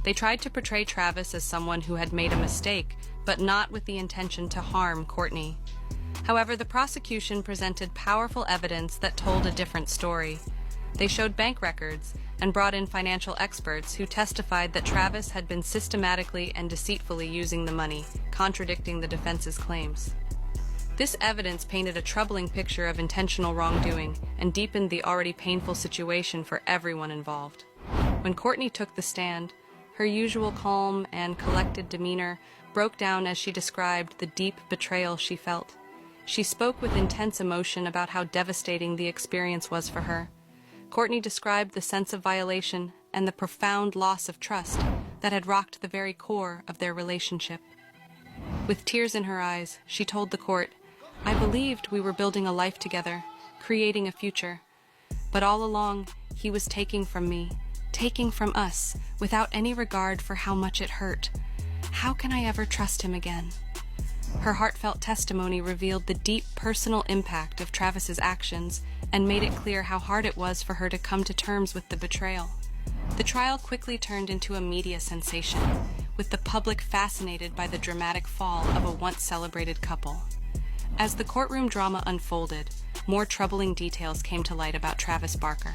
They tried to portray Travis as someone who had made a mistake, but not with the intention to harm Courtney. However, the prosecution presented powerful evidence that told a different story. They showed bank records and brought in financial experts who testified that Travis had been systematically and deceitfully using the money, contradicting the defense's claims. This evidence painted a troubling picture of intentional wrongdoing and deepened the already painful situation for everyone involved. When Courtney took the stand, her usual calm and collected demeanor broke down as she described the deep betrayal she felt. She spoke with intense emotion about how devastating the experience was for her. Courtney described the sense of violation and the profound loss of trust that had rocked the very core of their relationship. With tears in her eyes, she told the court, "I believed we were building a life together, creating a future. But all along, he was taking from me, taking from us, without any regard for how much it hurt. How can I ever trust him again?" Her heartfelt testimony revealed the deep personal impact of Travis's actions and made it clear how hard it was for her to come to terms with the betrayal. The trial quickly turned into a media sensation, with the public fascinated by the dramatic fall of a once-celebrated couple. As the courtroom drama unfolded, more troubling details came to light about Travis Barker.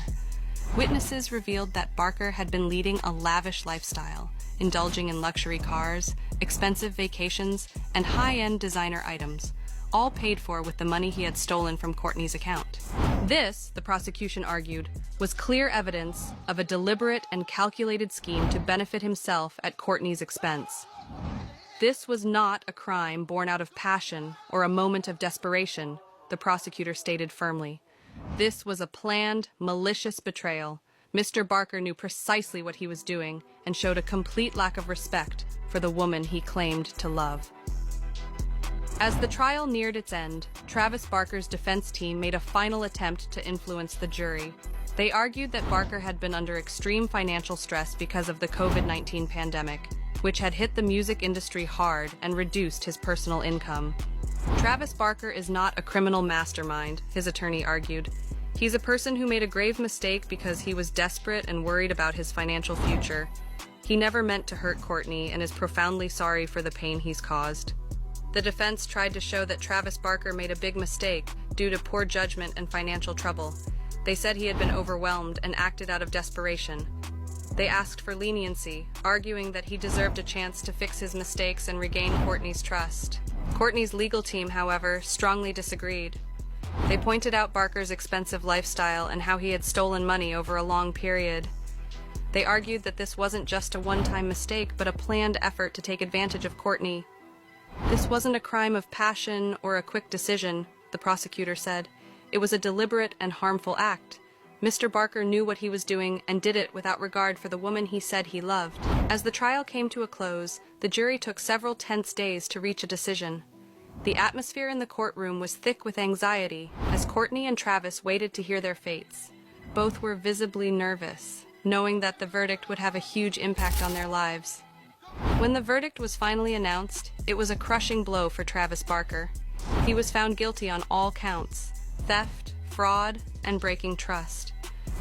Witnesses revealed that Barker had been leading a lavish lifestyle, indulging in luxury cars, expensive vacations, and high-end designer items, all paid for with the money he had stolen from Courtney's account. This, the prosecution argued, was clear evidence of a deliberate and calculated scheme to benefit himself at Courtney's expense. This was not a crime born out of passion or a moment of desperation, the prosecutor stated firmly. This was a planned, malicious betrayal. Mr. Barker knew precisely what he was doing and showed a complete lack of respect for the woman he claimed to love. As the trial neared its end, Travis Barker's defense team made a final attempt to influence the jury. They argued that Barker had been under extreme financial stress because of the COVID-19 pandemic, which had hit the music industry hard and reduced his personal income. Travis Barker is not a criminal mastermind, his attorney argued. He's a person who made a grave mistake because he was desperate and worried about his financial future. He never meant to hurt Courtney and is profoundly sorry for the pain he's caused. The defense tried to show that Travis Barker made a big mistake due to poor judgment and financial trouble. They said he had been overwhelmed and acted out of desperation. They asked for leniency, arguing that he deserved a chance to fix his mistakes and regain Courtney's trust. Courtney's legal team, however, strongly disagreed. They pointed out Barker's expensive lifestyle and how he had stolen money over a long period. They argued that this wasn't just a one-time mistake, but a planned effort to take advantage of Courtney. This wasn't a crime of passion or a quick decision, the prosecutor said. It was a deliberate and harmful act. Mr. Barker knew what he was doing and did it without regard for the woman he said he loved. As the trial came to a close, the jury took several tense days to reach a decision. The atmosphere in the courtroom was thick with anxiety as Courtney and Travis waited to hear their fates. Both were visibly nervous, knowing that the verdict would have a huge impact on their lives. When the verdict was finally announced, it was a crushing blow for Travis Barker. He was found guilty on all counts: theft, fraud, and breaking trust.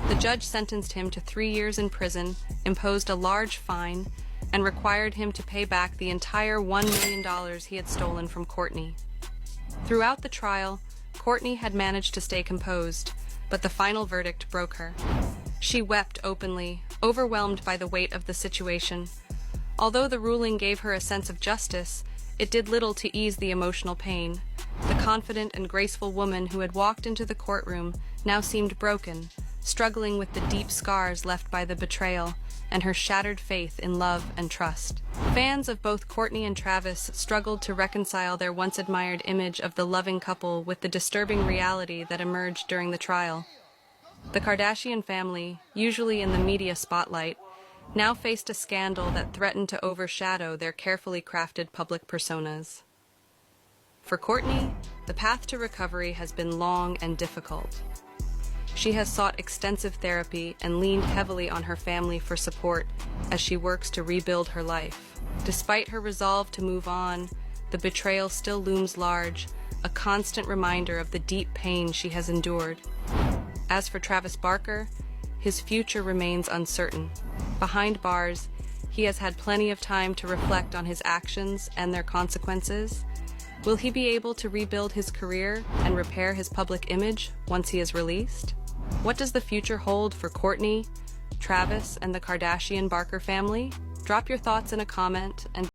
The judge sentenced him to 3 years in prison, imposed a large fine, and required him to pay back the entire $1 million he had stolen from Courtney. Throughout the trial, Courtney had managed to stay composed, but the final verdict broke her. She wept openly, overwhelmed by the weight of the situation. Although the ruling gave her a sense of justice, it did little to ease the emotional pain. The confident and graceful woman who had walked into the courtroom now seemed broken, struggling with the deep scars left by the betrayal and her shattered faith in love and trust. Fans of both Courtney and Travis struggled to reconcile their once-admired image of the loving couple with the disturbing reality that emerged during the trial. The Kardashian family, usually in the media spotlight, now faced a scandal that threatened to overshadow their carefully crafted public personas. For Courtney, the path to recovery has been long and difficult. She has sought extensive therapy and leaned heavily on her family for support as she works to rebuild her life. Despite her resolve to move on, the betrayal still looms large, a constant reminder of the deep pain she has endured. As for Travis Barker, his future remains uncertain. Behind bars, He has had plenty of time to reflect on his actions and their consequences. Will he be able to rebuild his career and repair his public image once he is released? What does the future hold for Kourtney, Travis, and the Kardashian-Barker family? Drop your thoughts in a comment and